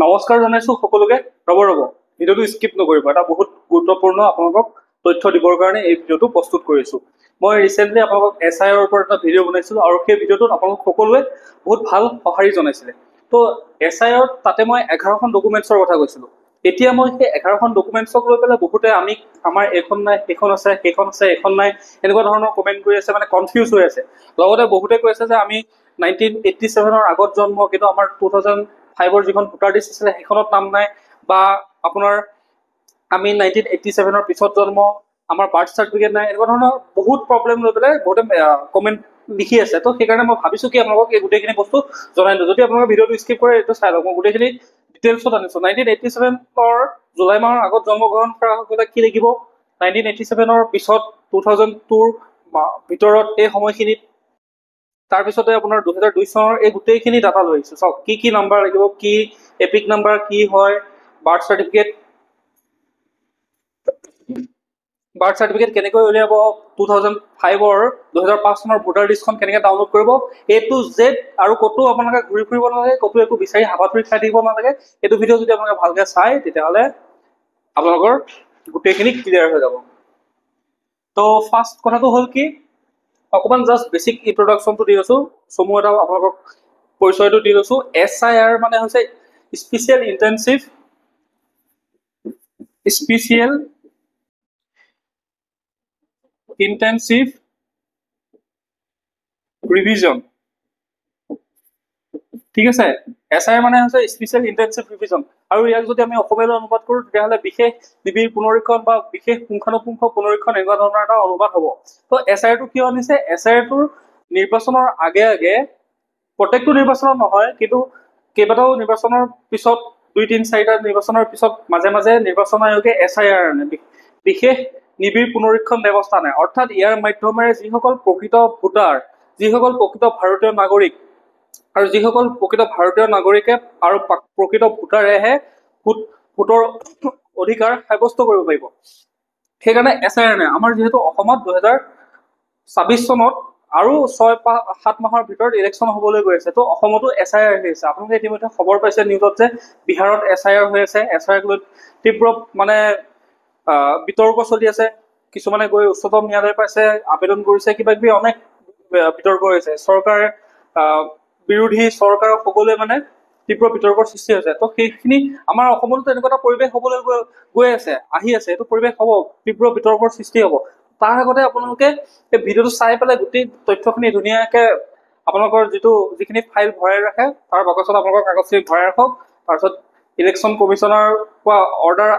নমস্কাৰ জনাইছো সকলোকে। ৰব ভিডিঅ'টো স্কিপ নকৰিব, এটা বহুত গুৰুত্বপূৰ্ণ আপোনালোকক তথ্য দিবৰ কাৰণে এই ভিডিঅ'টো প্ৰস্তুত কৰিছো। মই ৰিচেণ্টলি আপোনালোকক SIৰ ওপৰত এটা ভিডিঅ' বনাইছিলো আৰু সেই ভিডিঅ'টোত আপোনালোক সকলোৱে বহুত ভাল সঁহাৰি জনাইছিলে। তো SIৰ তাতে মই 11খন ডকুমেণ্টছৰ কথা কৈছিলো। এতিয়া মই সেই 11খন ডকুমেণ্টছক লৈ পেলাই বহুতে আমাৰ এইখন নাই, সেইখন আছে, সেইখন আছে, এইখন নাই, এনেকুৱা ধৰণৰ কমেণ্ট কৰি আছে, মানে কনফিউজ হৈ আছে। লগতে বহুতে কৈছে যে আমি 1987ৰ আগত জন্ম, কিন্তু আমাৰ 2005ৰ যিখন ভোটাৰ লিষ্ট আছিলে সেইখনত নাম নাই, বা আপোনাৰ আমি 1987ৰ পিছত জন্ম, আমাৰ বাৰ্থ চাৰ্টিফিকেট নাই, এনেকুৱা ধৰণৰ বহুত প্ৰব্লেম লৈ পেলাই বহুতে কমেণ্ট লিখি আছে। তো সেইকাৰণে মই ভাবিছো কি আপোনালোকক এই গোটেইখিনি বস্তু জনাই দিওঁ। যদি আপোনালোকে ভিডিঅ'টো স্কিপ কৰে এইটো চাই লওক, মই গোটেইখিনি ডিটেইলছত আনিছো। 1987ৰ জুলাই মাহৰ আগত জন্মগ্ৰহণ কৰা সকলে কি লিখিব, 1987ৰ পিছত 2002ৰ ভিতৰত এই সময়খিনিত, তাৰপিছতে আপোনাৰ 2002 চনৰ এই গোটেইখিনি ডাটা লৈ আহিছো। চাওক কি কি নাম্বাৰ লাগিব, কি এপিক নাম্বাৰ কি হয়, বাৰ্থ চাৰ্টিফিকেট কেনেকৈ উলিয়াব, 2005 চনৰ ভোটাৰ লিষ্টখন কেনেকৈ ডাউনলোড কৰিব, A to Z, আৰু ক'তো আপোনালোকে ঘূৰি ফুৰিব নালাগে, ক'তো একো বিচাৰি হাবাথুৰি খাই থাকিব নালাগে। এইটো ভিডিঅ' যদি আপোনালোকে ভালকে চাই তেতিয়াহ'লে আপোনালোকৰ গোটেইখিনি ক্লিয়াৰ হৈ যাব। তো ফাৰ্ষ্ট কথাটো হ'ল কি, অকণমান জাষ্ট বেছিক ইন্ট্ৰডাকশ্যনটো দি আছো, চমু এটা আপোনালোকক পৰিচয়টো দি লৈছো। SIR মানে হৈছে স্পেচিয়েল ইণ্টেনচিভ ৰিভিজন। ঠিক আছে, SIR মানে হৈছে স্পেচিয়েল ইণ্টেনচিভ ৰিভিজন, আৰু ইয়াক যদি আমি অসমীয়ালৈ অনুবাদ কৰো তেতিয়াহ'লে বিশেষ নিবিড় পুনৰীক্ষণ বা বিশেষ পুংখানুপুংখ পুনৰীক্ষণ, এনেকুৱা ধৰণৰ এটা অনুবাদ হ'ব। তো SIR টো কিয় আনিছে, SIR টোৰ নিৰ্বাচনৰ আগে আগে, প্ৰত্যেকটো নিৰ্বাচনত নহয় কিন্তু কেইবাটাও নিৰ্বাচনৰ পিছত, 2-3-4টা নিৰ্বাচনৰ পিছত মাজে মাজে নিৰ্বাচন আয়োগে SIR আনে, বিশেষ নিবিড় পুনৰীক্ষণ ব্যৱস্থা নাই। অৰ্থাৎ ইয়াৰ মাধ্যমেৰে যিসকল প্ৰকৃত ভোটাৰ, যিসকল প্ৰকৃত ভাৰতীয় নাগৰিক, আৰু যিসকল প্ৰকৃত ভাৰতীয় নাগৰিকে আৰু প্ৰকৃত ভোটাৰেহে ভোটৰ অধিকাৰ সাব্যস্ত কৰিব পাৰিব, সেইকাৰণে SIR নাই। আমাৰ যিহেতু অসমত 2026 চনত আৰু 6-7 মাহৰ ভিতৰত ইলেকশ্যন হ'বলৈ গৈ আছে, তো অসমতো SIR হৈ আছে। আপোনালোকে ইতিমধ্যে খবৰ পাইছে নিউজত যে বিহাৰত SIR হৈ আছে। SIR লৈ তীব্ৰ মানে বিতৰ্ক চলি আছে। কিছুমানে গৈ উচ্চতম ন্যায়ালয় পাইছে, আবেদন কৰিছে, কিবা কিবি অনেক বিতৰ্ক হৈছে। চৰকাৰ বিৰোধী, চৰকাৰৰ সকলোৱে মানে তীব্ৰ বিতৰ্কৰ সৃষ্টি হৈছে। তো সেইখিনি আমাৰ অসমতো তেনেকুৱা এটা পৰিৱেশ হ'বলৈ গৈ আছে, আহি আছে। এইটো পৰিৱেশ হ'ব, তীব্ৰ বিতৰ্কৰ সৃষ্টি হ'ব। তাৰ আগতে আপোনালোকে এই ভিডিঅ'টো চাই পেলাই গোটেই তথ্যখিনি ধুনীয়াকে আপোনালোকৰ যিখিনি ফাইল ভৰাই ৰাখে তাৰ বাকচত আপোনালোকৰ কাগজখিনি ভৰাই ৰাখক। তাৰপিছত ইলেকশ্যন কমিশ্যনৰ পৰা অৰ্ডাৰ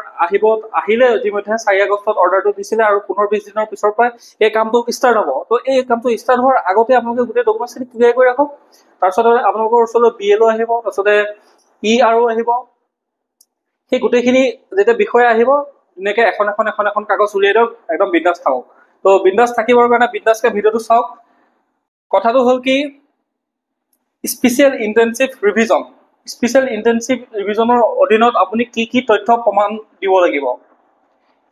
আহিলে, ইতিমধ্যে 4 আগষ্টত অৰ্ডাৰটো দিছিলে, আৰু 15-20 দিনৰ পিছৰ পৰাই এই কামটো ষ্টাৰ্ট হ'ব। তো এই কামটো ষ্টাৰ্ট হোৱাৰ আগতে আপোনালোকে গোটেই ডকুমেণ্টছখিনি ক্লিয়াৰ কৰি ৰাখক। তাৰপিছতে আপোনালোকৰ ওচৰলৈ BLO আহিব, তাৰপিছতে ERO আহিব। সেই গোটেইখিনি যেতিয়া বিষয়ে আহিব, ধুনীয়াকৈ এখন কাগজ উলিয়াই দিয়ক, একদম বিন্দাছ থাকক। তো বিন্দাছ থাকিবৰ কাৰণে বিন্দাছকে ভিডিঅ'টো চাওক। কথাটো হ'ল কি, স্পেচিয়েল ইণ্টেনচিভ ৰিভিজনৰ অধীনত আপুনি কি কি তথ্য প্ৰমাণ দিব লাগিব,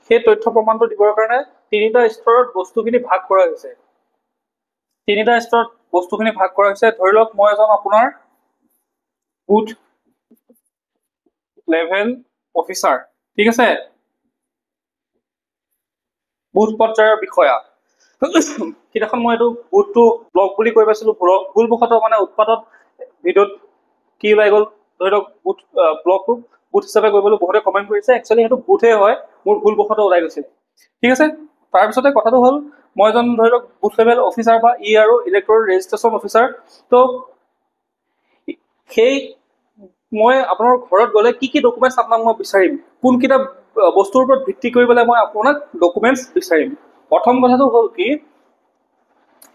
সেই তথ্য প্ৰমাণটো দিবৰ কাৰণে 3টা স্তৰত বস্তুখিনি ভাগ কৰা হৈছে। 3টা স্তৰত বস্তুখিনি ভাগ কৰা হৈছে। ধৰি লওক মই এজন আপোনাৰ বুথ লেভেল অফিচাৰ, ঠিক আছে, বুথ পৰ্যায়ৰ বিষয়া। সিদিনাখন মই এইটো বুথটো ব্লগ বুলি কৈ পাইছিলো, ভুলবশতঃ মানে উৎপাতত ভিডিঅ'ত কি ওলাই গ'ল, ধৰি লওক ব্লগটো বুথ হিচাপে কৰিবলৈ বহুতে কমেণ্ট কৰিছে। একচুৱেলি সেইটো বুথে হয়, মোৰ ভুলবশতঃ ওলাই গৈছিল। ঠিক আছে, তাৰপিছতে কথাটো হ'ল মই এজন ধৰি লওক বুথ লেভেল অফিচাৰ বা ERO ইলেক্ট্ৰল ৰেজিষ্ট্ৰেশ্যন অফিচাৰ। তো সেই মই আপোনাৰ ঘৰত গ'লে কি কি ডকুমেণ্টছ আপোনাক মই বিচাৰিম, কোনকেইটা বস্তুৰ ওপৰত ভিত্তি কৰি পেলাই মই আপোনাক ডকুমেণ্টছ বিচাৰিম। প্ৰথম কথাটো হ'ল কি,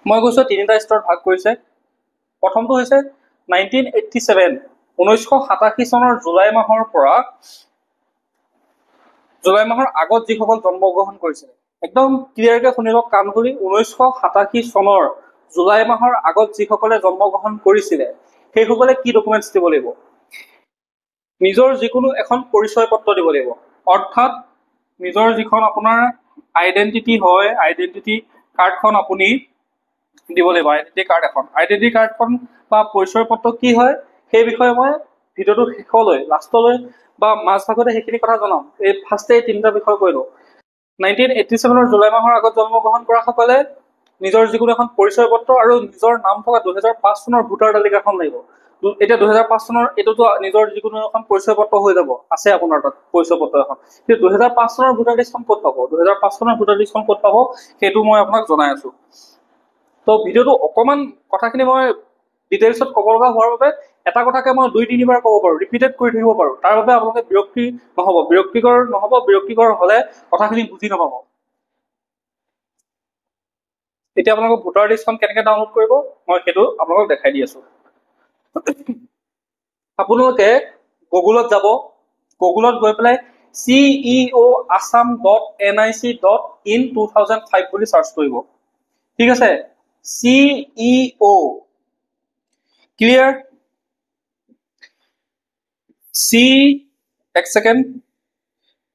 মই কৈছোঁ 3টা স্তৰত ভাগ কৰিছে। প্ৰথমটো হৈছে 1987 চনৰ জুলাই মাহৰ পৰা, জুলাই মাহৰ আগত যিসকল জন্মগ্ৰহণ কৰিছিলে, একদম ক্লিয়াৰকে শুনি লওক কাণ খুলি, 1987 চনৰ জুলাই মাহৰ আগত যিসকলে জন্মগ্ৰহণ কৰিছিলে সেইসকলে কি ডকুমেণ্টছ দিব লাগিব, নিজৰ যিকোনো এখন পৰিচয় পত্ৰ দিব লাগিব। অৰ্থাৎ নিজৰ যিখন আপোনাৰ আইডেণ্টিটি হয়, আইডেণ্টিটি কাৰ্ডখন আপুনি দিব লাগিব। আইডেণ্টিটি কাৰ্ড এখন, আইডেণ্টিটি কাৰ্ডখন বা পৰিচয় পত্ৰ কি হয় সেই বিষয়ে মই ভিডিঅ'টো শেষলৈ লাষ্টলৈ বা মাজভাগতে সেইখিনি কথা জনাম। এই ফাৰ্ষ্টে এই তিনিটা বিষয় কৈ লওঁ। 1987 জুলাই মাহৰ আগত জন্মগ্ৰহণ কৰা সকলে নিজৰ যিকোনো এখন পৰিচয় পত্ৰ আৰু নিজৰ নাম থকা 2005 চনৰ ভোটাৰ তালিকাখন লাগিব। এতিয়া 2005 চনৰ এইটোতো নিজৰ যিকোনো এখন পৰিচয় পত্ৰ হৈ যাব, আছে আপোনাৰ তাত পৰিচয় পত্ৰ এখন। কিন্তু 2005 চনৰ ভোটাৰ লিষ্টখন ক'ত পাব, 2005 চনৰ ভোটাৰ লিষ্টখন ক'ত পাব সেইটো মই আপোনাক জনাই আছো। তো ভিডিঅ'টো অকণমান কথাখিনি মই ডিটেইলছত ক'ব লগা হোৱাৰ বাবে এটা কথাকে মই 2-3 বাৰ ক'ব পাৰোঁ, ৰিপিটেড কৰি থাকিব পাৰোঁ। তাৰ বাবে আপোনালোকে বিৰক্তিকৰ হ'লে কথাখিনি বুজি নাপাব। এতিয়া আপোনালোকক ভোটাৰ লিষ্টখন কেনেকৈ ডাউনলোড কৰিব মই সেইটো আপোনালোকক দেখাই দি আছো। আপোনালোকে গুগলত যাব, গুগলত গৈ পেলাই CEO.assam.nic.in2005 বুলি চাৰ্চ কৰিব। ঠিক আছে, CEO ক্লিয়াৰ। এক ছেকেণ্ড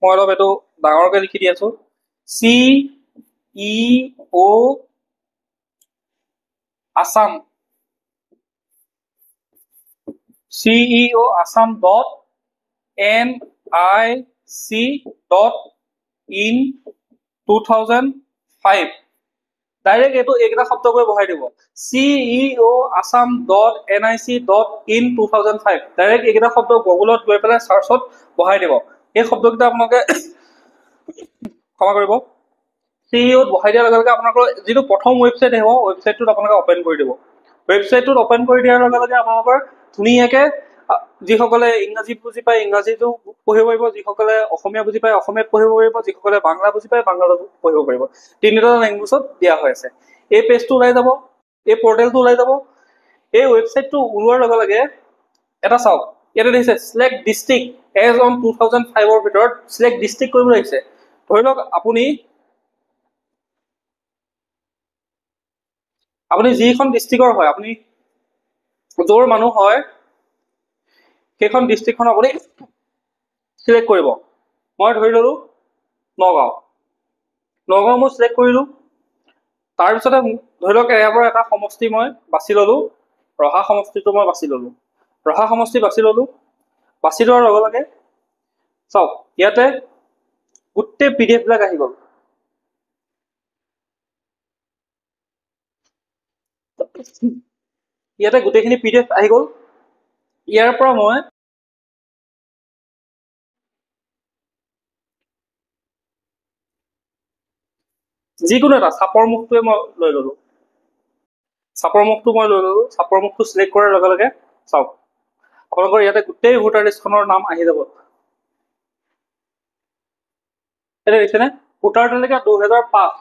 মই অলপ এইটো ডাঙৰকে লিখি দি আছো। CEO Assam, CEO Assam.nic.in2005 direct এইকেইটা শব্দ কৰি বহাই দিব। CEO Assam.nic.in2005 ডাইৰেক্ট এইকেইটা শব্দ গুগলত গৈ পেলাই চাৰ্চত বহাই দিব। এই শব্দকেইটা আপোনালোকে ক্ষমা কৰিব, CEO বহাই দিয়াৰ লগে লগে আপোনালোকৰ যিটো প্ৰথম ৱেবছাইট আহিব, ৱেবছাইটটোত আপোনালোকে অপেন কৰি দিব। ৱেবছাইটটোত অপেন কৰি দিয়াৰ লগে লগে আপোনালোকৰ ধুনীয়াকে যিসকলে ইংৰাজী বুজি পায় ইংৰাজীটো পঢ়িব পাৰিব, যিসকলে অসমীয়া বুজি পায় অসমীয়াত পঢ়িব পাৰিব, যিসকলে বাংলা বুজি পায় বাংলাতো পঢ়িব পাৰিব। তিনিটা লেংগুৱেজত দিয়া হৈ আছে। এই পেজটো ওলাই যাব, এই পৰ্টেলটো ওলাই যাব। এই ৱেবছাইটটো ওলোৱাৰ লগে লগে এটা চাওক, ইয়াতে দেখিছে চিলেক্ট ডিষ্ট্ৰিক্ট এজ অন 2005ৰ ভিতৰত চিলেক্ট ডিষ্ট্ৰিক্ট কৰিব লাগিছে। ধৰি লওক আপুনি যিখন ডিষ্ট্ৰিক্টৰ হয়, আপুনি য'ৰ মানুহ হয় সেইখন ডিষ্ট্ৰিক্টখন আপুনি চিলেক্ট কৰিব। মই ধৰি ললো নগাঁও মই চিলেক্ট কৰিলো। তাৰপিছতে ধৰি লওক ইয়াৰ পৰা এটা সমষ্টি মই বাছি ললো, ৰহা সমষ্টিটো মই বাছি ললো। ৰহা সমষ্টি বাছি ললো, বাছি লোৱাৰ লগে লগে চাওক ইয়াতে গোটেই PDF বিলাক আহি গ'ল। ইয়াতে গোটেইখিনি PDF আহি গ'ল। ইয়াৰ পৰা মই যিকোনো এটা চাপৰ মুখটোৱে মই লৈ ললো। চাপৰ মুখটো মই লৈ ললো। চাপৰ মুখটো চিলেক্ট কৰাৰ লগে লগে চাওক আপোনালোকৰ ইয়াতে গোটেই ভোটাৰ লিষ্টখনৰ নাম আহি যাব। এতিয়া দেখিছেনে, ভোটাৰ তালিকা 2005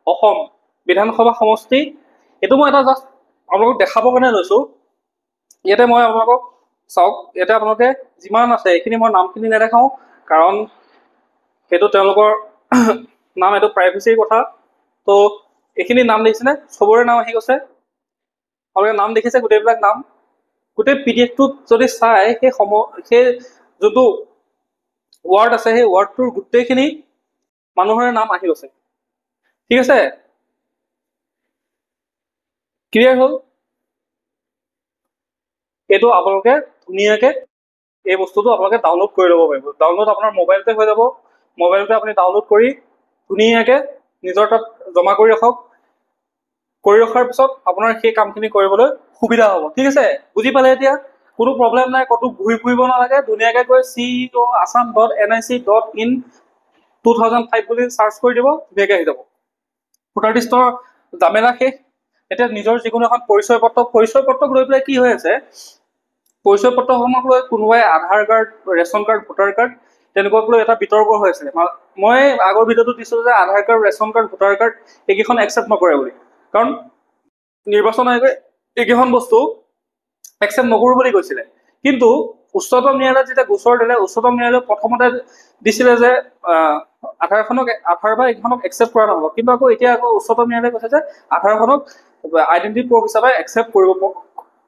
অসম বিধানসভা সমষ্টি। এইটো মই এটা জাষ্ট আপোনালোকক দেখাবৰ কাৰণে লৈছো। ইয়াতে মই আপোনালোকক চাওক, ইয়াতে আপোনালোকে যিমান আছে এইখিনি মই নামখিনি নেদেখাওঁ, কাৰণ সেইটো তেওঁলোকৰ নাম, এইটো প্ৰাইভেচিৰ কথা। তো এইখিনি নাম দেখিছেনে, চবৰে নাম আহি গৈছে। আপোনালোকে নাম দেখিছে, গোটেইবিলাক নাম। গোটেই PDFটোত যদি চাই সেই যোনটো ৱাৰ্ড আছে সেই ৱাৰ্ডটোৰ গোটেইখিনি মানুহৰে নাম আহি গৈছে। ঠিক আছে, ক্লিয়াৰ হ'ল? এইটো আপোনালোকে ধুনীয়াকে এই বস্তুটো আপোনালোকে ডাউনলোড কৰি ল'ব পাৰিব। ডাউনলোড আপোনাৰ মোবাইলতে হৈ যাব। মোবাইলতে আপুনি ডাউনলোড কৰি ধুনীয়াকে নিজৰ তাত জমা কৰি ৰাখক। কৰি ৰখাৰ পিছত আপোনাৰ সেই কামখিনি কৰিবলৈ সুবিধা হ'ব। ঠিক আছে, বুজি পালে? এতিয়া কোনো প্ৰব্লেম নাই, ক'তো ঘূৰি ফুৰিব নালাগে। ধুনীয়াকে গৈ CEO Assam.nic.in2005 বুলি চাৰ্চ কৰি দিব, ধুনীয়াকে আহি যাব। ভোটাৰ লিষ্টৰ জামেলা শেষ। এতিয়া নিজৰ যিকোনো এখন পৰিচয় পত্ৰক লৈ পেলাই কি হৈ আছে, পৰিচয় পত্ৰখনক লৈ কোনোবাই Aadhaar card, ration card, voter card তেনেকুৱাক লৈ এটা বিতৰ্ক হৈ আছিলে। মই আগৰ ভিডিঅ'টো দিছিলোঁ যে Aadhaar card, ration card, voter card এইকেইখন একচেপ্ট নকৰে বুলি, কাৰণ নিৰ্বাচন আয়োগে এইকেইখন বস্তু একচেপ্ট নকৰোঁ বুলি কৈছিলে। কিন্তু উচ্চতম ন্যায়ালয়ত যেতিয়া গোচৰ দিলে, উচ্চতম ন্যায়ালয়ে প্ৰথমতে দিছিলে যে আধাৰ বা এইখনক একচেপ্ট কৰা নহ'ব। কিন্তু এতিয়া উচ্চতম ন্যায়ালয়ে কৈছে যে আধাৰখনক আইডেন্টিটি প্ৰুফ হিচাপে একচেপ্ট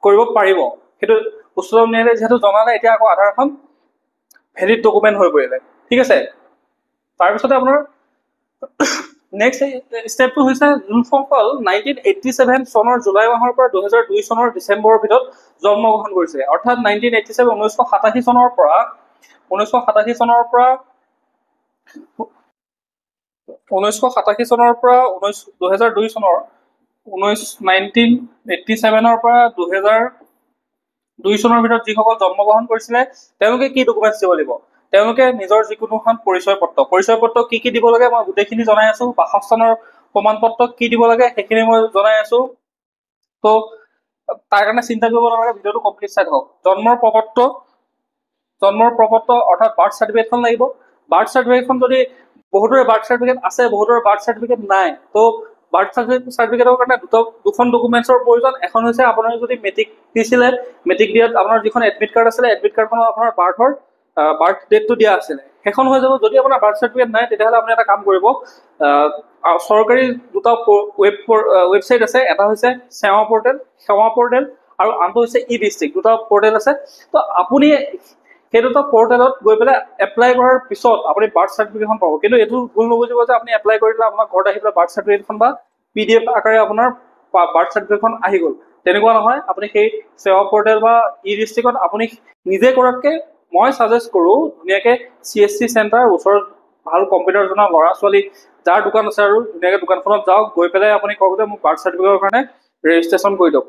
কৰিব পাৰিব। সেইটো উচ্চতম ন্যায়ালয়ে যিহেতু জনালে, এতিয়া আকৌ আধাৰখন ভেলিড ডকুমেণ্ট হৈ পৰিলে। ঠিক আছে, তাৰপিছতে আপোনাৰ নেক্সট ষ্টেপটো হৈছে যোনসকল 1987 চনৰ জুলাই মাহৰ পৰা 2002 চনৰ ডিচেম্বৰৰ ভিতৰত জন্মগ্ৰহণ কৰিছিলে, অৰ্থাৎ 1987 1987 চনৰ পৰা 1987 চনৰ পৰা 2002 চনৰ 1987 পৰা 2002 চনৰ ভিতৰত যিসকল জন্মগ্ৰহণ কৰিছিলে তেওঁলোকে কি ডকুমেণ্টছ দিব লাগিব? তেওঁলোকে নিজৰ যিকোনো এখন পৰিচয় পত্ৰ কি দিব লাগে মই গোটেইখিনি জনাই আছো। বাসস্থানৰ প্ৰমাণ পত্ৰ কি দিব লাগে সেইখিনি মই জনাই আছো। তো তাৰ কাৰণে চিন্তা কৰিব নালাগে, ভিডিঅ'টো কমপ্লিট চাই থাকক। জন্মৰ প্ৰপত্ৰ অৰ্থাৎ বাৰ্থ চাৰ্টিফিকেটখন লাগিব। বাৰ্থ চাৰ্টিফিকেটখন যদি বহুতৰে বাৰ্থ চাৰ্টিফিকেট আছে, বহুতৰে বাৰ্থ চাৰ্টিফিকেট নাই, তো বাৰ্থ চাৰ্টিফিকেটৰ কাৰণে দুখন ডকুমেণ্টছৰ প্ৰয়োজন। এখন হৈছে আপোনাৰ যদি মেট্ৰিক দিছিলে, মেট্ৰিক দিয়াত আপোনাৰ যিখন এডমিট কাৰ্ড আছিলে, এডমিট কাৰ্ডখনত আপোনাৰ বাৰ্থ ডেটটো দিয়া আছিলে, সেইখন হৈ যাব। যদি আপোনাৰ বাৰ্থ চাৰ্টিফিকেট নাই তেতিয়াহ'লে আপুনি এটা কাম কৰিব, চৰকাৰী দুটা ৱেবছাইট আছে, এটা হৈছে সেৱা পৰ্টেল আৰু আনটো হৈছে ই ডিষ্ট্ৰিক্ট, দুটা পৰ্টেল আছে। তো আপুনি সেই দুটা পৰ্টেলত গৈ পেলাই এপ্লাই কৰাৰ পিছত আপুনি বাৰ্থ চাৰ্টিফিকেটখন পাব। কিন্তু এইটো ভুল নবুজিব যে আপুনি এপ্লাই কৰিলে আপোনাৰ ঘৰত আহি পেলাই বাৰ্থ চাৰ্টিফিকেটখন বা PDF আকাৰে আপোনাৰ বাৰ্থ চাৰ্টিফিকেটখন আহি গ'ল, তেনেকুৱা নহয়। আপুনি সেই সেৱা পৰ্টেল বা ই ডিষ্ট্ৰিক্টত আপুনি নিজে কৰাতকৈ মই ছাজেষ্ট কৰোঁ ধুনীয়াকৈ CSC চেণ্টাৰ ওচৰত ভাল কম্পিউটাৰ জনা ল'ৰা ছোৱালী যাৰ দোকান আছে আৰু ধুনীয়াকৈ দোকানখনত যাওক, গৈ পেলাই আপুনি কওক যে মোক বাৰ্থ চাৰ্টিফিকেটৰ কাৰণে ৰেজিষ্ট্ৰেশ্যন কৰি দিয়ক,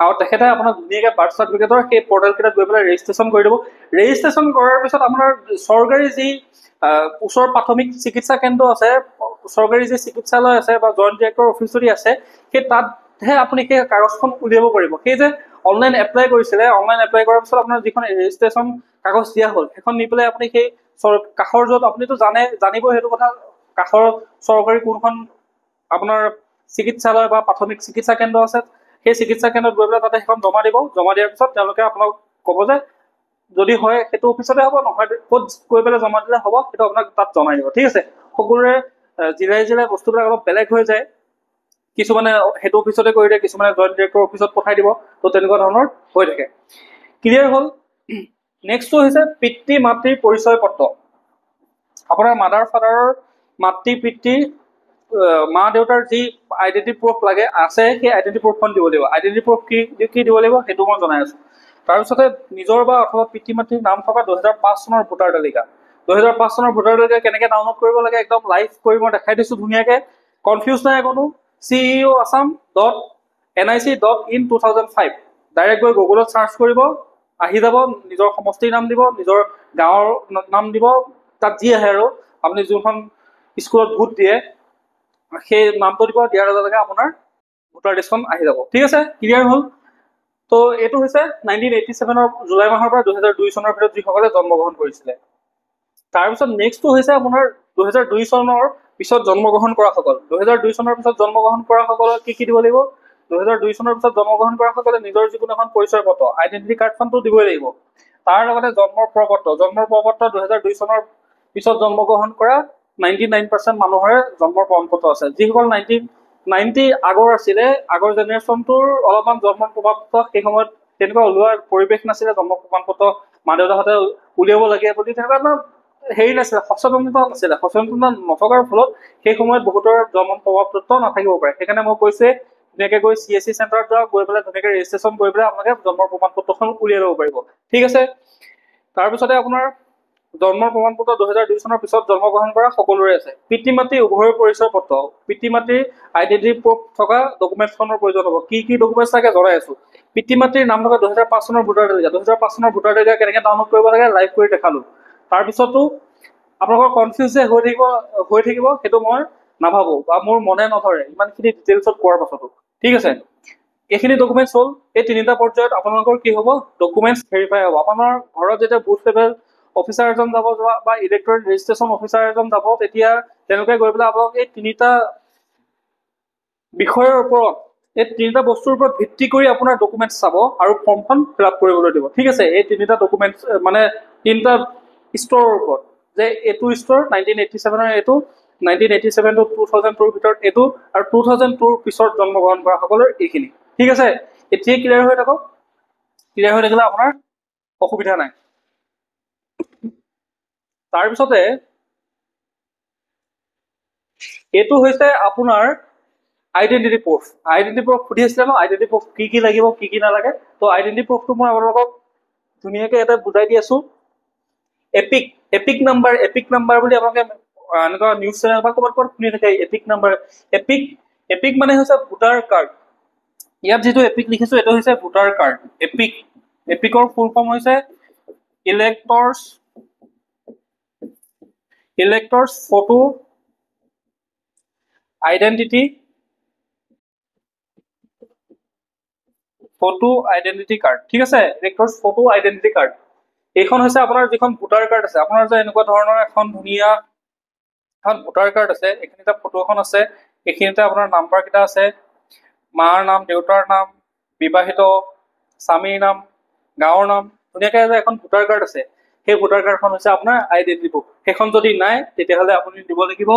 আৰু তেখেতে আপোনাক ধুনীয়াকৈ বাৰ্থ চাৰ্টিফিকেটৰ সেই পৰ্টেলকেইটাত গৈ পেলাই ৰেজিষ্ট্ৰেশ্যন কৰি দিব। ৰেজিষ্ট্ৰেশ্যন কৰাৰ পিছত আপোনাৰ চৰকাৰী যি ওচৰৰ প্ৰাথমিক চিকিৎসা কেন্দ্ৰ আছে, চৰকাৰী যি চিকিৎসালয় আছে বা জইণ্ট ডিৰেক্টৰ অফিচ যদি আছে, সেই তাতহে আপুনি সেই কাগজখন উলিয়াব পাৰিব। সেই যে অনলাইন এপ্লাই কৰিছিলে, অনলাইন এপ্লাই কৰাৰ পিছত আপোনাৰ যিখন ৰেজিষ্ট্ৰেশ্যন কাগজ দিয়া হ'ল সেইখন নি পেলাই আপুনি সেই কাষৰ য'ত আপুনিতো জানিব সেইটো কথা, কাষৰ চৰকাৰী কোনখন আপোনাৰ চিকিৎসালয় বা প্ৰাথমিক চিকিৎসা কেন্দ্ৰ আছে, সেই চিকিৎসা কেন্দ্ৰত গৈ পেলাই তাতে সেইখন জমা দিব। জমা দিয়াৰ পিছত তেওঁলোকে আপোনাক ক'ব যে যদি হয় সেইটো অফিচতে হ'ব, নহয় ক'ত গৈ পেলাই জমা দিলে হ'ব সেইটো আপোনাক তাত জনাই দিব। ঠিক আছে, সকলোৰে জিলাই বস্তুবিলাক অলপ বেলেগ হৈ যায়, কিছুমানে সেইটো অফিচতে কৰি দিয়ে, কিছুমানে জইণ্ট ডিৰেক্টৰ অফিচত পঠাই দিব, তো তেনেকুৱা ধৰণৰ হৈ থাকে। ক্লিয়াৰ হ'ল? নেক্সটটো হৈছে পিতৃ মাতৃৰ পৰিচয় পত্ৰ। আপোনাৰ মাদাৰ ফাদাৰৰ মাতৃ পিতৃ মা দেউতাৰ যি আইডেণ্টি প্ৰুফ লাগে আছে, সেই আইডেণ্টি প্ৰুফখন দিব লাগিব। আইডেণ্টি প্ৰুফ কি দিব লাগিব সেইটো মই জনাই আছো। তাৰপিছতে নিজৰ বা অথবা পিতৃ মাতৃৰ নাম থকা 2005 চনৰ ভোটাৰ তালিকা। 2005 চনৰ ভোটাৰ তালিকা কেনেকৈ ডাউনলোড কৰিব লাগে একদম লাইভ কৰি মই দেখাই দিছোঁ ধুনীয়াকৈ, কনফিউজ নাই কোনো। ceoassam.nic.in 2005 ডাইৰেক্ট গৈ গুগলত চাৰ্চ কৰিব, আহি যাব। নিজৰ সমষ্টিৰ নাম দিব, নিজৰ গাঁৱৰ নাম দিব, তাত যি আহে আৰু আপুনি যোনখন স্কুলত ভোট দিয়ে সেই নামটো দিব, দিয়াৰ লগে লগে আপোনাৰ ভোটাৰ লিষ্টখন আহি যাব। ঠিক আছে, ক্লিয়াৰ হ'ল? তো এইটো হৈছে 1987 জুলাই মাহৰ পৰা 2002 চনৰ ভিতৰত যিসকলে জন্মগ্ৰহণ কৰিছিলে। তাৰপিছত নেক্সটটো হৈছে আপোনাৰ 2002 চনৰ পিছত জন্মগ্ৰহণ কৰাসকল। 2002 চনৰ পিছত জন্মগ্ৰহণ কৰাসকলক কি দিব লাগিব? 2002 চনৰ পিছত জন্মগ্ৰহণ কৰাসকলে নিজৰ যিকোনো এখন পৰিচয় পত্ৰ, আইডেণ্টি কাৰ্ডখনটো দিবই লাগিব। তাৰ লগতে জন্মৰ প্ৰপত্ৰ 2002 চনৰ পিছত জন্মগ্ৰহণ কৰা 99% মানুহৰে জন্মৰ প্ৰমাণপত্ৰ আছে। যিসকল 90 আগৰ আছিলে, আগৰ জেনেৰেশ্যনটোৰ অলপমান জন্মৰ প্ৰমাণপত্ৰ সেই সময়ত তেনেকুৱা ওলোৱাৰ পৰিৱেশ নাছিলে, জন্ম প্ৰমাণপত্ৰ মা দেউতাহঁতে উলিয়াব লাগে বুলি তেনেকুৱা হেৰি নাছিলে, সচেতনতা নাছিলে। সচেতনতা নথকাৰ ফলত সেই সময়ত বহুতৰ জন্ম প্ৰমাণপত্ৰ নাথাকিব পাৰে। সেইকাৰণে মই কৈছোৱে ধুনীয়াকৈ গৈ CSC চেণ্টাৰত যাওক, গৈ পেলাই ধুনীয়াকৈ ৰেজিষ্ট্ৰেশ্যন কৰি পেলাই আপোনালোকে জন্মৰ প্ৰমাণপত্ৰখন উলিয়াই ল'ব পাৰিব। ঠিক আছে, তাৰপিছতে আপোনাৰ জন্মৰ প্ৰমাণপত্ৰ 2002 চনৰ পিছত জন্মগ্ৰহণ কৰা সকলোৰে আছে। পিতৃ মাতৃ উভয়ৰ পৰিচয় পত্ৰ, পিতৃ মাতৃৰ আইডেণ্টি প্ৰুফ থকা ডকুমেণ্টছখনৰ প্ৰয়োজন হ'ব। কি ডকুমেণ্টছ লাগে জনাই আছো। পিতৃ মাতৃৰ নাম থকা 2005 চনৰ ভোটাৰ তালিকা। 2005 চনৰ ভোটাৰ তালিকা কেনেকৈ ডাউনলোড কৰিব লাগে লাইভ কৰি দেখালো। তাৰপিছতো আপোনালোকৰ কনফিউজ যে হৈ থাকিব সেইটো মই নাভাবো বা মোৰ মনে নধৰে ইমানখিনি ডিটেইলছত কোৱাৰ পাছতো। ঠিক আছে, এইখিনি ডকুমেণ্টছ হ'ল। এই তিনিটা পৰ্যায়ত আপোনালোকৰ কি হ'ব, ডকুমেণ্টছ ভেৰিফাই হ'ব। আপোনাৰ ঘৰত যেতিয়া বুথ লেভেল অফিচাৰ এজন যাব বা ইলেক্ট্ৰনিক ৰেজিষ্ট্ৰেশ্যন অফিচাৰ এজন যাব, তেতিয়া তেওঁলোকে গৈ পেলাই আপোনালোক এই তিনিটা বিষয়ৰ ওপৰত, এই তিনিটা বস্তুৰ ওপৰত ভিত্তি কৰি আপোনাৰ ডকুমেণ্টছ চাব আৰু ফৰ্মখন ফিল আপ কৰিবলৈ দিব। ঠিক আছে, এই তিনিটা ডকুমেণ্টছ মানে তিনিটা স্তৰৰ ওপৰত, যে এইটো স্তৰ 1987 এইটো, 1987 to 2002 ভিতৰত এইটো, আৰু 2002 পিছত জন্মগ্ৰহণ কৰা সকলৰ এইখিনি। ঠিক আছে, এতিয়া ক্লিয়াৰ হৈ থাকক। ক্লিয়াৰ হৈ থাকিলে আপোনাৰ অসুবিধা নাই। তাৰপিছতে এইটো হৈছে আপোনাৰ আইডেন্টিটি প্ৰুফ। আইডেন্টিটি প্ৰুফ সুধি আছিলে ন, আইডেন্টিটি প্ৰুফ কি কি লাগিব কি কি নালাগে। তো আইডেন্টিটি প্ৰুফটো মই আপোনালোকক ধুনীয়াকৈ এটা বুজাই দি আছো। এপিক এপিক নাম্বাৰ বুলি আপোনালোকে এনেকুৱা নিউজ চেনেল বা ক'ৰবাত শুনি থাকে এপিক নাম্বাৰ। এপিক এপিক মানে হৈছে ভোটাৰ কাৰ্ড। ইয়াত যিটো এপিক লিখিছো এইটো হৈছে ভোটাৰ কাৰ্ড। এপিকৰ ফুল ফৰ্ম হৈছে ইলেক্টৰ্ছ ফটো আইডেন্টিটি কাৰ্ড। ঠিক আছে, ইলেক্টৰ্ছ ফটো আইডেন্টিটি কাৰ্ড। এইখন হৈছে আপোনাৰ যিখন ভোটাৰ কাৰ্ড আছে। আপোনাৰ যে এনেকুৱা ধৰণৰ এখন ধুনীয়া এখন ভোটাৰ কাৰ্ড আছে, এইখিনিতে ফটো এখন আছে, এইখিনিতে আপোনাৰ নাম্বাৰ কেইটা আছে, মাৰ নাম, দেউতাৰ নাম, বিবাহিত, স্বামীৰ নাম, গাঁৱৰ নাম, ধুনীয়াকৈ যে এখন ভোটাৰ কাৰ্ড আছে, সেই ভোটাৰ কাৰ্ডখন হৈছে আপোনাৰ আইডেন্টিটি প্ৰুফ। সেইখন যদি নাই তেতিয়াহ'লে আপুনি দিব লাগিব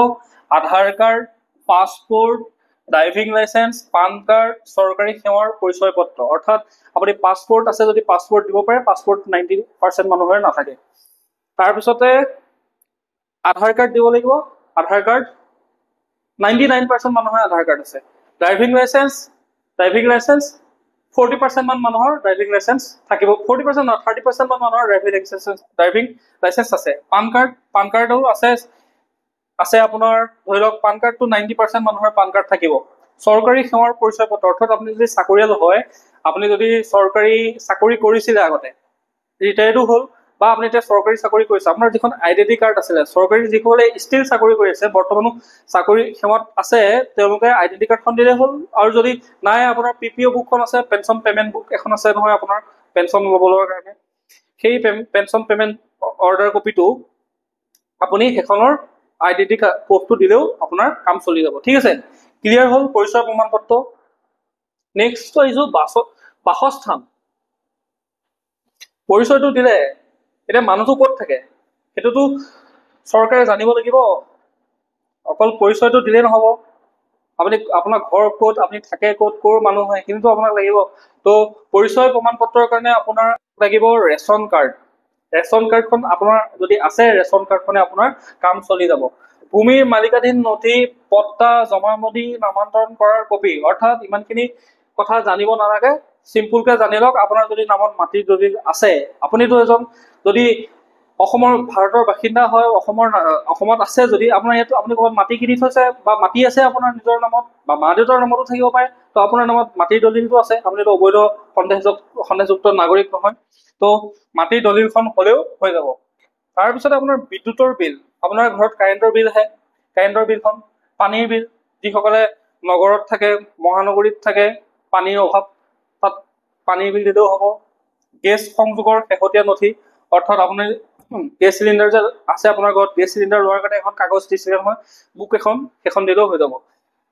Aadhaar card, passport, driving licence, PAN card, চৰকাৰী সেৱাৰ পৰিচয় পত্ৰ। অৰ্থাৎ আপুনি পাছপোৰ্ট আছে যদি পাছপোৰ্ট দিব পাৰে, পাছপোৰ্ট 90% মানুহৰে নাথাকে। তাৰপিছতে আধাৰ কাৰ্ড দিব লাগিব, আধাৰ কাৰ্ড 99% মানুহৰ আধাৰ কাৰ্ড আছে। ড্ৰাইভিং লাইচেন্স 40% মান মানুহৰ ড্ৰাইভিং লাইচেন্স থাকিব, 40% নহয় 30% মান মানুহৰ ড্ৰাইভিং লাইচেন্স আছে। পান কাৰ্ডো আছে আপোনাৰ, ধৰি লওক পান কাৰ্ডটো 90% মানুহৰ পান কাৰ্ড থাকিব। চৰকাৰী সেৱাৰ পৰিচয় পত্ৰ, অৰ্থাৎ আপুনি যদি চাকৰিয়াল হয়, আপুনি যদি চৰকাৰী চাকৰি কৰিছিলে আগতে, ৰিটায়াৰ্ডো হ'ল, বা আপুনি এতিয়া চৰকাৰী চাকৰি কৰিছে, আপোনাৰ যিখন আইডেন্টি কাৰ্ড আছিলে, চৰকাৰী যিসকলে ষ্টিল চাকৰি কৰি আছে, বৰ্তমানো চাকৰি সেৱাত আছে, তেওঁলোকে আইডেন্টি কাৰ্ডখন দিলে হ'ল। আৰু যদি নাই, আপোনাৰ PPO বুকখন আছে, পেঞ্চন পেমেণ্ট বুক এখন আছে নহয় আপোনাৰ পেঞ্চন ল'বলৈ কাৰণে, সেই পেঞ্চন পেমেণ্ট অৰ্ডাৰ কপিটো আপুনি সেইখনৰ আইডেন্টি প্ৰুফটো দিলেও আপোনাৰ কাম চলি যাব। ঠিক আছে, ক্লিয়াৰ হ'ল পৰিচয় প্ৰমাণ পত্ৰ। নেক্সট আহিছো বাসস্থান। পৰিচয়টো দিলে, এতিয়া মানুহটো ক'ত থাকে সেইটোতো চৰকাৰে জানিব লাগিব। অকল পৰিচয়টো দিলেই নহ'ব, আপোনাৰ ঘৰ ক'ত, আপুনি থাকে ক'ত, ক'ৰ মানুহ হয়, সেইখিনিতো আপোনাক লাগিব। তো পৰিচয় প্ৰমাণ পত্ৰৰ কাৰণে আপোনাৰ লাগিব ৰেচন কাৰ্ড। ৰেচন কাৰ্ডখন আপোনাৰ যদি আছে, ৰেচন কাৰ্ডখনে আপোনাৰ কাম চলি যাব। ভূমিৰ মালিকাধীন নথি, পট্টা, জমামদি, নামান্তৰণ কৰাৰ কপি। অৰ্থাৎ ইমানখিনি কথা জানিব নালাগে, চিম্পুলকে জানি লওক। আপোনাৰ যদি নামত মাটি যদি আছে, আপুনিতো এজন যদি ভাৰতৰ বাসিন্দা হয়, অসমত আছে যদি, আপোনাৰ ইয়াতো আপুনি ক'ৰবাত মাটি কিনি থৈছে বা মাটি আছে আপোনাৰ নিজৰ নামত, বা মা দেউতাৰ নামতো থাকিব পাৰে, তো আপোনাৰ নামত মাটিৰ দলিলটো আছে, আপুনিতো অবৈধ সন্দেহযুক্ত নাগৰিক নহয়, তো মাটিৰ দলিলখন হ'লেও হৈ যাব। তাৰপিছতে আপোনাৰ বিদ্যুতৰ বিল, আপোনাৰ ঘৰত কাৰেণ্টৰ বিল আহে, কাৰেণ্টৰ বিলখন, পানীৰ বিল, যিসকলে নগৰত থাকে, মহানগৰীত থাকে, পানীৰ অভাৱ, তাত পানীৰ বিল দিলেও হ'ব। গেছ সংযোগৰ শেহতীয়া নথি, অৰ্থাৎ আপুনি গেছ চিলিণ্ডাৰ যে আছে আপোনাৰ ঘৰত, গেছ চিলিণ্ডাৰ লোৱাৰ কাৰণে এখন কাগজ দিছিলে নহয়, বুক এখন, সেইখন দিলেও হৈ যাব।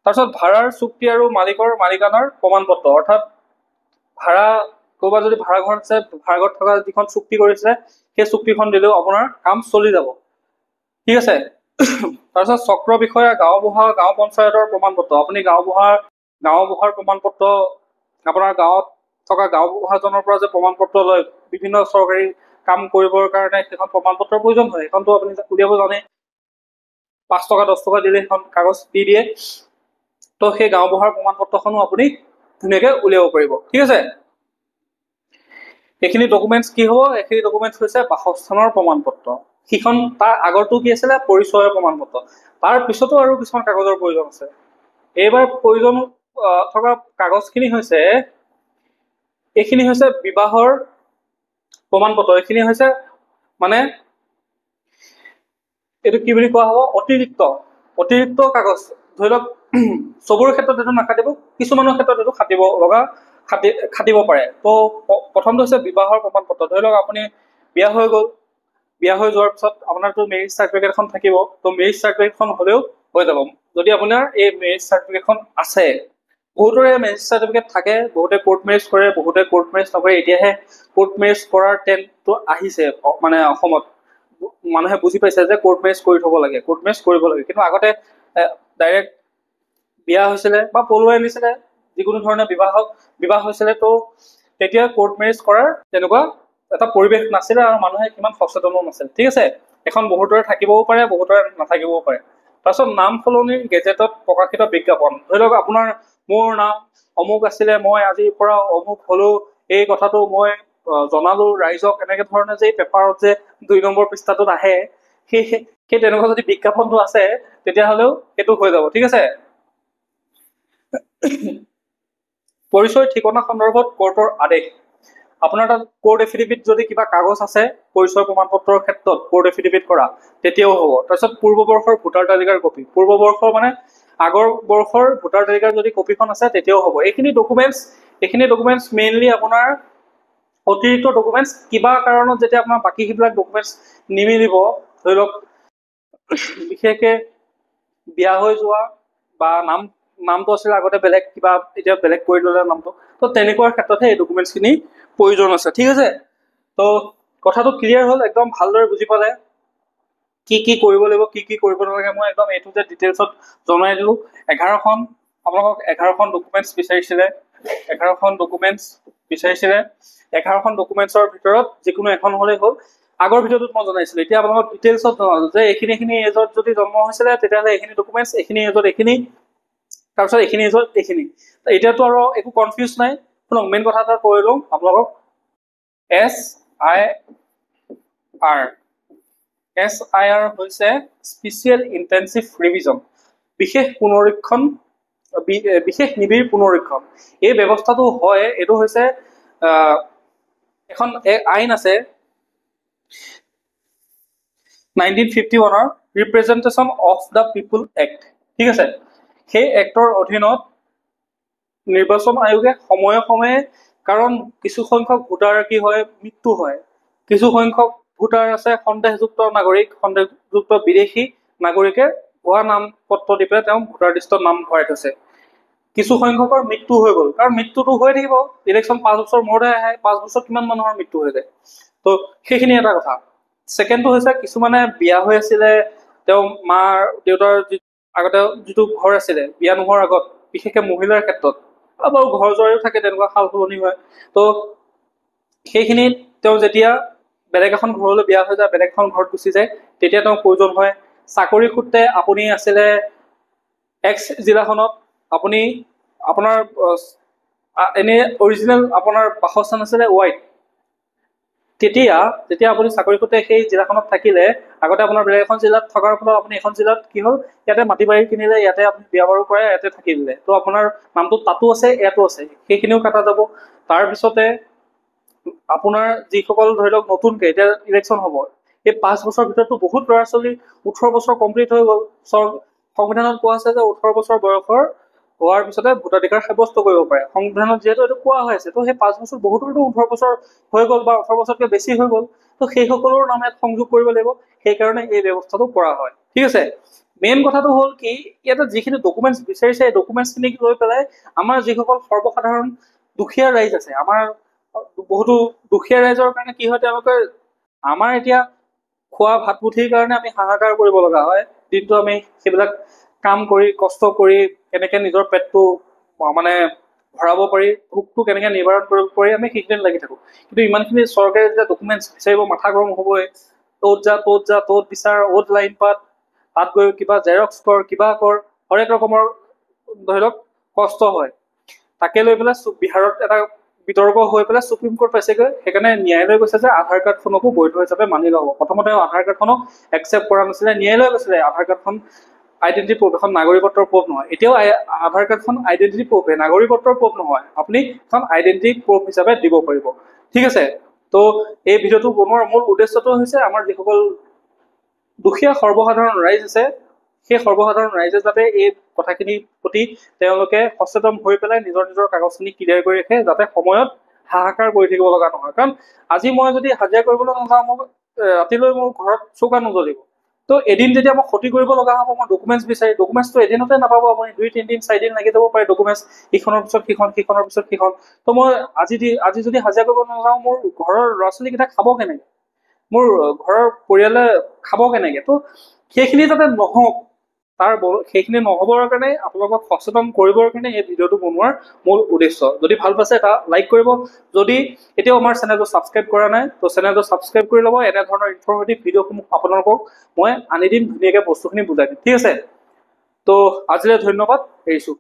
তাৰপিছত ভাড়াৰ চুক্তি আৰু মালিকানাৰ প্ৰমাণ পত্ৰ, অৰ্থাৎ ক'ৰবাত যদি ভাড়াঘৰত আছে, ভাড়াঘৰত থকা যিখন চুক্তি কৰিছিলে, সেই চুক্তিখন দিলেও আপোনাৰ কাম চলি যাব। ঠিক আছে, তাৰপিছত চক্ৰ বিষয়া, গাঁওবুঢ়া, গাঁও পঞ্চায়তৰ প্ৰমাণ পত্ৰ, আপুনি গাঁওবুঢ়াৰ প্ৰমাণ পত্ৰ, আপোনাৰ গাঁৱত থকা গাঁওবুঢ়াজনৰ পৰা যে প্ৰমাণ পত্ৰ লয় বিভিন্ন চৰকাৰী কাম কৰিবৰ কাৰণে, সেইখন প্ৰমাণ পত্ৰৰ প্ৰয়োজন হয়, সেইখনতো আপুনি উলিয়াব জানে। 5 টকা 10 টকা দিলে সেইখন কাগজ দি দিয়ে। তো সেই গাঁওবুঢ়াৰ প্ৰমাণ পত্ৰখনো আপুনি ধুনীয়াকৈ উলিয়াব পাৰিব। ঠিক আছে, এইখিনি ডকুমেণ্টছ কি হ'ব? এইখিনি ডকুমেণ্টছ হৈছে বাসস্থানৰ প্ৰমাণ পত্ৰ। সিখন তাৰ আগৰটো কি আছিলে? পৰিচয়ৰ প্ৰমাণ পত্ৰ। তাৰ পিছতো আৰু কিছুমান কাগজৰ প্ৰয়োজন আছে। এইবাৰ প্ৰয়োজন থকা কাগজখিনি হৈছে, এইখিনি হৈছে বিবাহৰ প্ৰমাণ পত্ৰ। এইখিনি হৈছে মানে এইটো কি বুলি কোৱা হ'ব? অতিৰিক্ত কাগজ। ধৰি লওক চবৰে ক্ষেত্ৰত এইটো নাখাটিব, কিছুমানৰ ক্ষেত্ৰত এইটো খাটিব পাৰে। তো প্ৰথমটো হৈছে বিবাহৰ প্ৰমাণ পত্ৰ। ধৰি লওক আপুনি বিয়া হৈ গ'ল, বিয়া হৈ যোৱাৰ পিছত আপোনাৰতো মেৰিজ চাৰ্টিফিকেট এখন থাকিব, তো মেৰিজ চাৰ্টিফিকেটখন হ'লেও হৈ যাব। যদি আপোনাৰ এই মেৰিজ চাৰ্টিফিকেটখন আছে, বহুতৰে মেৰিজ চাৰ্টিফিকেট থাকে, বহুতে কোৰ্ট মেৰিজ কৰে, বহুতে কোৰ্ট মেৰিজ নকৰে। এতিয়াহে কোৰ্ট মেৰিজ কৰাৰ ট্ৰেণ্ডটো আহিছে, মানে অসমত মানুহে বুজি পাইছে যে কোৰ্ট মেৰিজ কৰি থ'ব লাগে, কোৰ্ট মেৰিজ কৰিব লাগে। কিন্তু আগতে ডাইৰেক্ট বিয়া হৈছিলে বা পলুৱাই আনিছিলে, যিকোনো ধৰণে বিবাহ হৈছিলে, তো তেতিয়া কোৰ্ট মেৰিজ কৰাৰ তেনেকুৱা এটা পৰিৱেশ নাছিলে আৰু মানুহে কিমান সচেতনো নাছিল। ঠিক আছে, এখন বহুতৰে থাকিবও পাৰে, বহুতৰে নাথাকিবও পাৰে। তাৰপিছত নাম সলনিৰ গেজেটত প্ৰকাশিত বিজ্ঞাপন, ধৰি লওক আপোনাৰ মোৰ নাম অমুক আছিলে, মই আজিৰ পৰা অমুক হলো, এই কথাটো মই জনালো ৰাইজক, এনেকে ধৰণে যে পেপাৰত যে 2 নম্বৰ পৃষ্ঠাটোত আহে, সেই তেনেকুৱা যদি বিজ্ঞাপনটো আছে তেতিয়াহ'লেও সেইটো হৈ যাব। ঠিক আছে। পৰিচয় ঠিকনা সন্দৰ্ভত কোৰ্টৰ আদেশ, আপোনাৰ তাত কোৰ্ট এফিডেভিট যদি কিবা কাগজ আছে পৰিচয় প্ৰমাণ পত্ৰৰ ক্ষেত্ৰত কোৰ্ট এফিডেভিট কৰা তেতিয়াও হ'ব। তাৰপিছত পূৰ্ববৰ্ষৰ ভোটাৰ তালিকাৰ কপি, পূৰ্ববৰ্ষৰ মানে আগৰ বৰ্ষৰ ভোটাৰ তালিকাৰ যদি কপিখন আছে তেতিয়াও হ'ব। এইখিনি ডকুমেণ্টছ মেইনলি আপোনাৰ অতিৰিক্ত ডকুমেণ্টছ, কিবা কাৰণত যেতিয়া আপোনাৰ বাকী সেইবিলাক ডকুমেণ্টছ নিমিলিব, ধৰি লওক বিশেষকে বিয়া হৈ যোৱা বা নামটো আছিলে আগতে বেলেগ, কিবা এতিয়া বেলেগ কৰি ল'লে নামটো, তো তেনেকুৱা ক্ষেত্ৰতহে এই ডকুমেণ্টছখিনি প্ৰয়োজন আছে। ঠিক আছে। তো কথাটো ক্লিয়াৰ হ'ল, একদম ভালদৰে বুজি পালে কি কি কৰিব লাগিব, কি কি কৰিব নালাগে, মই একদম এইটো যে ডিটেইলছত জনাই দিলোঁ। 11খন আপোনালোকক 11খন ডকুমেণ্টছ বিচাৰিছিলে, 11খন ডকুমেণ্টছৰ ভিতৰত যিকোনো এখন হ'লেই হ'ল। আগৰ ভিডিঅ'টোত মই জনাইছিলো, এতিয়া আপোনালোকক ডিটেইলছত জনালো যে এইখিনি এজত যদি জন্ম হৈছিলে তেতিয়াহ'লে এইখিনি ডকুমেণ্টছ, এইখিনি এজত এইখিনি, তাৰপিছত এইখিনি এজত এইখিনি। এতিয়াতো আৰু একো কনফিউজ নাই। শুনক, মেইন কথা এটা কৈ লওঁ আপোনালোকক। SIR হৈছে স্পেচিয়েল ইণ্টেনচিভ ৰিভিজন, বিশেষ নিবিড় পুনৰীক্ষণ। এই ব্যৱস্থাটো হয়, এইটো হৈছে এখন আইন আছে 1951ৰ representation of the people act. ঠিক আছে। সেই এক্টৰ অধীনত নিৰ্বাচন আয়োগে সময়ে সময়ে, কাৰণ কিছু সংখ্যক ভোটাৰ কি হয়, মৃত্যু হয়, কিছু সংখ্যক ভোটাৰ আছে সন্দেহযুক্ত নাগৰিক, সন্দেহযুক্ত বিদেশী নাগৰিকে ভুৱা নাম পত্ৰ দি পেলাই তেওঁ ভোটাৰ লিষ্টত নাম ভৰাই থৈছে। কিছু সংখ্যকৰ মৃত্যু হৈ গ'ল, কাৰণ মৃত্যুটো হৈ থাকিব, ইলেকশ্যন 5 বছৰ মূৰতহে আহে, 5 বছৰত কিমান মানুহৰ মৃত্যু হৈ যায়। তো সেইখিনি এটা কথা। ছেকেণ্ডটো হৈছে কিছুমানে বিয়া হৈ আছিলে, তেওঁ মাৰ দেউতাৰ আগতে যিটো ঘৰ আছিলে বিয়া নোহোৱাৰ আগত, বিশেষকে মহিলাৰ ক্ষেত্ৰত, বাৰু ঘৰ জোৱাইও থাকে, তেনেকুৱা সাল সলনি হয়। তো সেইখিনিত তেওঁ যেতিয়া বেলেগ এখন ঘৰলৈ বিয়া হৈ যায়, বেলেগ এখন ঘৰত গুচি যায়, তেতিয়া তেওঁ প্ৰয়োজন হয়। চাকৰি সূত্ৰে আপুনি আছিলে এক্স জিলাখনত, আপুনি আপোনাৰ এনে অৰিজিনেল আপোনাৰ বাসস্থান আছিলে ৱাইট, তেতিয়া আপুনি চাকৰি সূত্ৰে সেই জিলাখনত থাকিলে, আগতে আপোনাৰ বেলেগ এখন জিলাত থকাৰ ফলত আপুনি এখন জিলাত কি হ'ল, ইয়াতে মাটি বাৰী কিনিলে, ইয়াতে আপুনি বিয়া বাৰু কৰে, ইয়াতে থাকি দিলে, তো আপোনাৰ নামটো তাতো আছে, ইয়াতো আছে, সেইখিনিও কটা যাব। তাৰপিছতে আপোনাৰ যিসকল ধৰি লওক নতুনকে এতিয়া ইলেকশ্যন হ'ব, এই 5 বছৰৰ ভিতৰতো বহুত ল'ৰা ছোৱালী 18 বছৰ কমপ্লিট হৈ গ'ল। সংবিধানত কোৱা আছে যে 18 বছৰ বয়সৰ হোৱাৰ পিছতে ভোটাধিকাৰ সাব্যস্ত কৰিব পাৰে, সংবিধানত যিহেতু এইটো কোৱা হৈ আছে। তো সেই 5 বছৰ বহুতৰতো 18 বছৰ হৈ গ'ল বা 18 বছৰতকৈ বেছি হৈ গ'ল, তো সেই সকলৰ নাম ইয়াত সংযোগ কৰিব লাগিব, সেইকাৰণে এই ব্যৱস্থাটো কৰা হয়। ঠিক আছে। মেইন কথাটো হ'ল কি, ইয়াতে যিখিনি ডকুমেণ্টছ বিচাৰিছে, এই ডকুমেণ্টছখিনিক লৈ পেলাই আমাৰ যিসকল সৰ্বসাধাৰণ দুখীয়া ৰাইজ আছে, আমাৰ বহুতো দুখীয়া ৰাইজৰ কাৰণে কি হয়, তেওঁলোকে আমাৰ এতিয়া খোৱা ভাত মুঠিৰ কাৰণে আমি হাহাকাৰ কৰিব লগা হয়, দিনটো আমি সেইবিলাক কাম কৰি কষ্ট কৰি কেনেকে নিজৰ পেটটো মানে ভৰাব পাৰি, ভোকটো কেনেকে নিবাৰণ কৰিব পাৰি, আমি সেইখিনি লাগি থাকো। কিন্তু ইমানখিনি চৰকাৰে যেতিয়া ডকুমেণ্টছ বিচাৰিব, মাথা গৰম হ'বই। ত'ত যা, ত'ত বিচাৰ, অ'ত লাইন পাত, তাত গৈ কিবা জেৰক্স কৰ, কিবা কৰ, হৰেক ৰকমৰ ধৰি লওক কষ্ট হয়। তাকে লৈ পেলাই বিহাৰত এটা বিতৰ্ক হৈ পেলাই সুপ্ৰিম কোৰ্ট পাইছেগৈ, সেইকাৰণে ন্যায়ালয়ে কৈছে যে আধাৰ কাৰ্ডখনকো বৈধ হিচাপে মানি ল'ব। প্ৰথমতে আধাৰ কাৰ্ডখনক একচেপ্ট কৰা নাছিলে, ন্যায়ালয়ে কৈছিলে আধাৰ কাৰ্ডখন আইডেণ্টিটি প্ৰুফ, এখন নাগৰিকত্বৰ প্ৰুফ নহয়। এতিয়াও আধাৰ কাৰ্ডখন আইডেণ্টিটি প্ৰুফে, নাগৰিকত্বৰ প্ৰুফ নহয়, আপুনি এখন আইডেণ্টিটি প্ৰুফ হিচাপে দিব পাৰিব। ঠিক আছে। তো এই ভিডিঅ'টো বনোৱাৰ মূল উদ্দেশ্যটো হৈছে আমাৰ যিসকল দুখীয়া সৰ্বসাধাৰণ ৰাইজ আছে, সেই সৰ্বসাধাৰণ ৰাইজে যাতে এই কথাখিনিৰ প্ৰতি তেওঁলোকে সচেতন হৈ পেলাই নিজৰ কাগজখিনি ক্লিয়াৰ কৰি ৰাখে, যাতে সময়ত হাহাকাৰ কৰি থাকিব লগা নহয়। কাৰণ আজি মই যদি হাজিৰা কৰিবলৈ নাযাওঁ, মোক ৰাতিলৈ মোৰ ঘৰত চৌকা নজ্বলিব। তো এদিন যেতিয়া মই ক্ষতি কৰিব লগা হ'ব, মই ডকুমেণ্টছ বিচাৰি, ডকুমেণ্টছটো এদিনতে নাপাব, আপুনি 2, 3 দিন 4 দিন লাগি যাব পাৰে ডকুমেণ্টছ, ইখনৰ পিছত সিখন, সিখনৰ পিছত সিখন। তো মই আজি যদি হাজিৰা কৰিব নাযাওঁ, মোৰ ঘৰৰ ল'ৰা ছোৱালীকেইটা খাব কেনেকে, মোৰ ঘৰৰ পৰিয়ালে খাব কেনেকে? তো সেইখিনি যাতে নহওক সেইখিনি নহ'বৰ কাৰণে আপোনালোকক সচেতন কৰিবৰ কাৰণে এই ভিডিঅ'টো বনোৱাৰ মূল উদ্দেশ্য। যদি ভাল পাইছে এটা লাইক কৰিব, যদি এতিয়াও আমাৰ চেনেলটো ছাবস্ক্ৰাইব কৰা নাই তো চেনেলটো ছাবস্ক্ৰাইব কৰি ল'ব। এনেধৰণৰ ইনফৰ্মেটিভ ভিডিঅ'সমূহ আপোনালোকক মই আনি দিম, ধুনীয়াকৈ বস্তুখিনি বুজাই দিম, ঠিক আছে। তো আজিলৈ ধন্যবাদ, এৰিছোঁ।